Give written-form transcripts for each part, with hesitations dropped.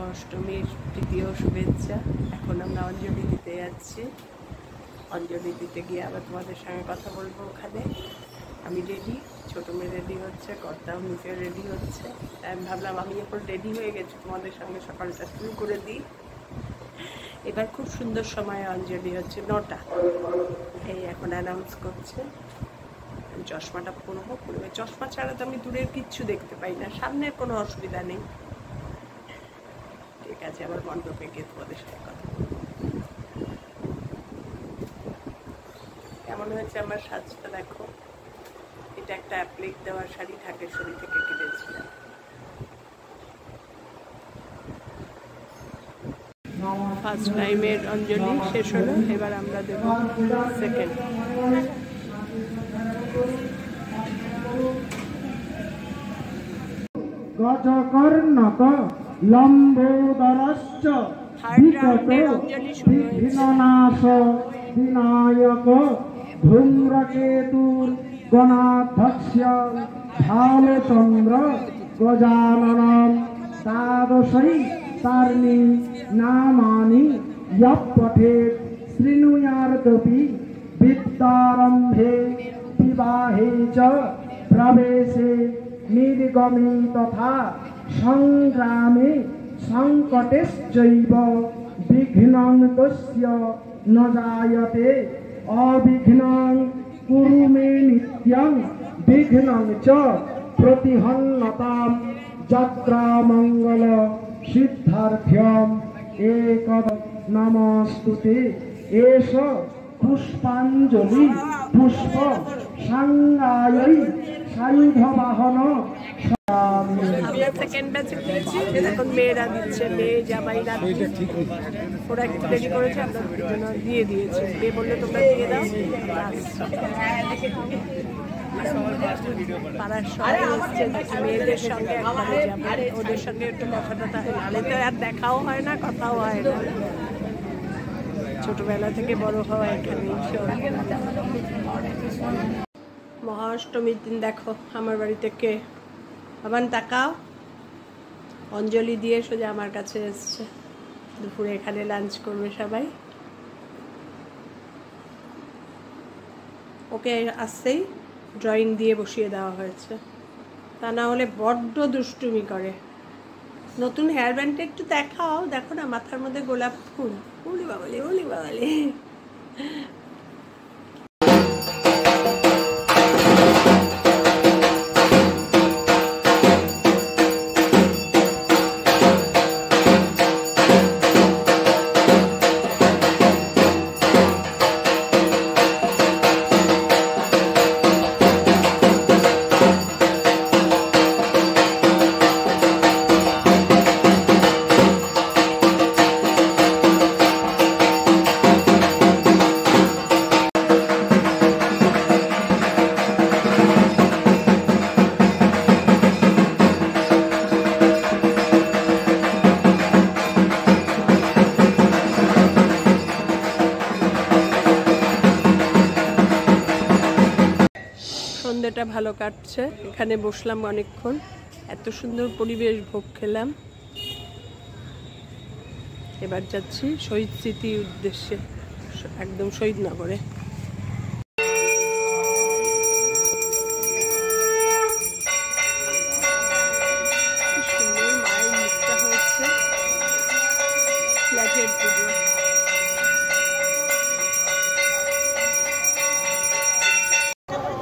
অষ্টমীর তৃতীয় শুভেচ্ছা। এখন আমরা অঞ্জলি দিতে যাচ্ছি। অঞ্জলি দিতে গিয়ে আবার তোমাদের সঙ্গে কথা বলবো। ওখানে আমি রেডি, ছোটো মেয়ে রেডি হচ্ছে, কর্তাও নিজে রেডি হচ্ছে। আমি ভাবলাম আমি এখন রেডি হয়ে গেছি, তোমাদের সঙ্গে সকালটা শুরু করে দিই। এবার খুব সুন্দর সময় অঞ্জলি হচ্ছে, 9টা। এই এখন অ্যানাউন্স করছে। চশমাটা পরবো, চশমা ছাড়া তো আমি দূরের কিচ্ছু দেখতে পাই না, সামনের কোনো অসুবিধা নেই। ঠিক আছে, আবার মণ্ডপে গিয়ে তোমাদের সাথে কথা বলবো। কেমন হয়েছে আমার সাজটা দেখো। এটা একটা অ্যাপ্লিক দেওয়ার শাড়ি, ঢাকেশ্বরী থেকে কিনেছিলাম। ফার্স্ট টাইমের অঞ্জলি শেষ হলো, এবার আমরা দেব সেকেন্ড। গজকর্ণক লম্বোদরশ্চ বিঘ্ননাশ বিনায়ক ধূম্রকেতুর গণাধ্যক্ষ ভালচন্দ্র গজাননম দ্বাদশৈ তার্নি নামানি ইয়ঃ পঠেৎ শৃণুয়াদপি বিদ্যারম্ভে বিবাহে চ প্রবেশে নির্গমে তথা সংগ্রামে সংকটেশ্চৈব বিঘ্নং তস্য ন জায়তে অবিঘ্নং কুরু মে নিত্যং বিঘ্নং চ প্রতিহন্নতাম যত্র মঙ্গল সিদ্ধার্থ্যম একদ নমস্তুতে। এষ পুষ্পাঞ্জলি পুষ্প সাঙ্গায়ৈ সায়ুধ বাহন। আমি সেকেন্ড ব্যাচে পেয়েছি, এখন মেয়েরা দিচ্ছে, মেয়ে জামাইরা ওরা একটু দেরি করেছে, আমরা জন্য দিয়ে দিয়েছি। মেয়ে বললে তোমরা দিয়ে দাও। পাড়ার সবাই এসছে, মেয়েদের সঙ্গে একবারে যাবো, ওদের সঙ্গে একটু কথা টথা হয়, নাহলে তো আর দেখাও হয় না, কথাও হয় না। ছোটবেলা থেকে বড় হওয়া এখানেই। মহা অষ্টমীর দিন দেখো আমার বাড়িতে কে, আবার তাকাও, অঞ্জলি দিয়ে সোজা আমার কাছে এসছে। দুপুরে এখানে লাঞ্চ করবে সবাই। ওকে আসতেই ড্রয়িং দিয়ে বসিয়ে দেওয়া হয়েছে, তা না হলে বড্ড দুষ্টুমি করে। নতুন হেয়ার ব্যান্ডটা একটু দেখাও, দেখো না মাথার মধ্যে গোলাপ ফুল। ওলি বাবালে, ওলি বাবালে। সন্ধ্যাটা ভালো কাটছে, এখানে বসলাম অনেকক্ষণ, এত সুন্দর পরিবেশ, ভোগ খেলাম। এবার যাচ্ছি শহীদ স্মৃতির উদ্দেশ্যে, একদম শহীদনগরে। সুন্দর মায়ের মুখটা হয়েছে, ফ্ল্যাটের পুজো।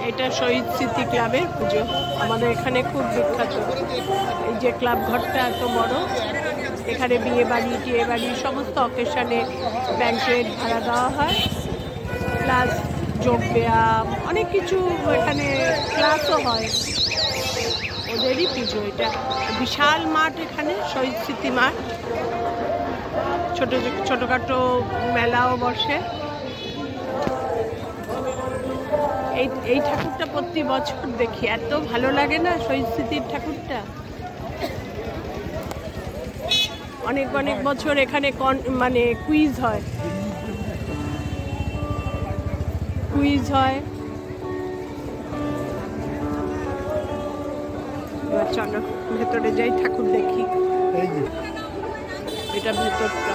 এটা শহীদ স্মৃতি ক্লাবের পুজো, আমাদের এখানে খুব বিখ্যাত। এই যে ক্লাব ঘরটা এত বড়, এখানে বিয়ে বাড়ি, টিয়ে বাড়ি, সমস্ত অকেশনে ব্যাংকেট ভাড়া দেওয়া হয়, প্লাস যোগ ব্যায়াম, অনেক কিছু এখানে ক্লাসও হয়। ওদেরই পুজো এটা। বিশাল মাঠ এখানে, শহীদ স্মৃতি মাঠ, ছোটোখাটো মেলাও বসে। এই ঠাকুরটা প্রতি বছর দেখি, এত ভালো লাগে না শহীদ স্মৃতির ঠাকুরটা। অনেক অনেক বছর এখানে মানে কুইজ হয়, চলো ভেতরে যাই, ঠাকুর দেখি। এটা ভেতরটা।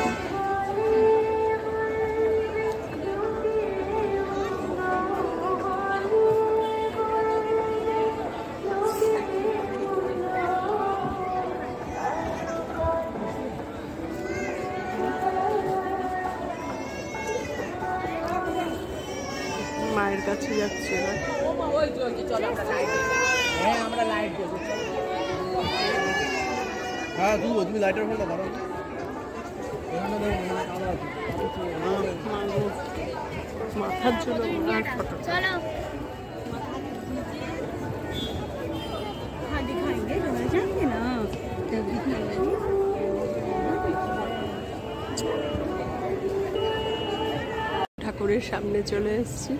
মায়ের কাছে যাচ্ছে এবার। হ্যাঁ তুমি লাইটার ফোনটা ধরো। মাথার জন্য আর ফটো दिखाएंगे डोनर जाएंगे ना तब दिखाएंगे। ঠাকুরের সামনে চলে এসেছি।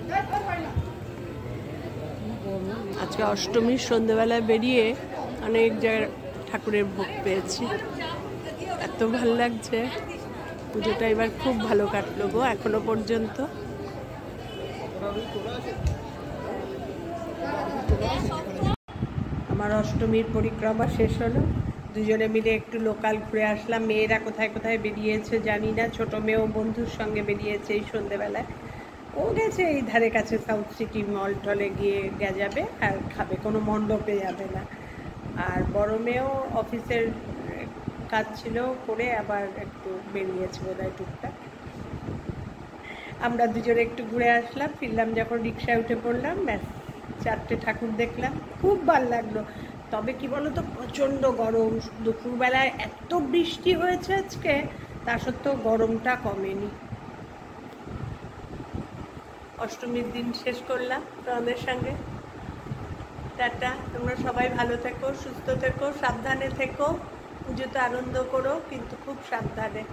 আজকে অষ্টমীর সন্ধ্যেবেলায় বেরিয়ে অনেক জায়গায় ঠাকুরের ভোগ পেয়েছি, এত ভালো লাগছে। পুজোটা এবার খুব ভালো কাটলো গো এখনো পর্যন্ত। আমার অষ্টমীর পরিক্রমা শেষ হলো, দুজনে মিলে একটু লোকাল ঘুরে আসলাম। মেয়েরা কোথায় কোথায় বেরিয়েছে জানি না, ছোটো মেয়েও বন্ধুর সঙ্গে বেরিয়েছে এই সন্ধ্যেবেলায়। ও গেছে এই ধারে কাছে সাউথ সিটি মল টলে গিয়ে যাবে আর খাবে, কোনো মণ্ডপে যাবে না। আর বড় মেয়েও অফিসের কাজ ছিল করে আবার একটু বেরিয়েছে বোধহয় টুকটাক। আমরা দুজনে একটু ঘুরে আসলাম, ফিরলাম যখন রিক্সায় উঠে পড়লাম, ব্যাস 4টে ঠাকুর দেখলাম, খুব ভালো লাগলো। তবে কি বলো তো, প্রচণ্ড গরম। দুপুরবেলায় এত বৃষ্টি হয়েছে আজকে, তা সত্ত্বেও গরমটা কমেনি। অষ্টমীর দিন শেষ করলাম তোমাদের সঙ্গে। টাটা, তোমরা সবাই ভালো থেকো, সুস্থ থেকো, সাবধানে থেকো, পুজোতে আনন্দ করো কিন্তু খুব সাবধানে।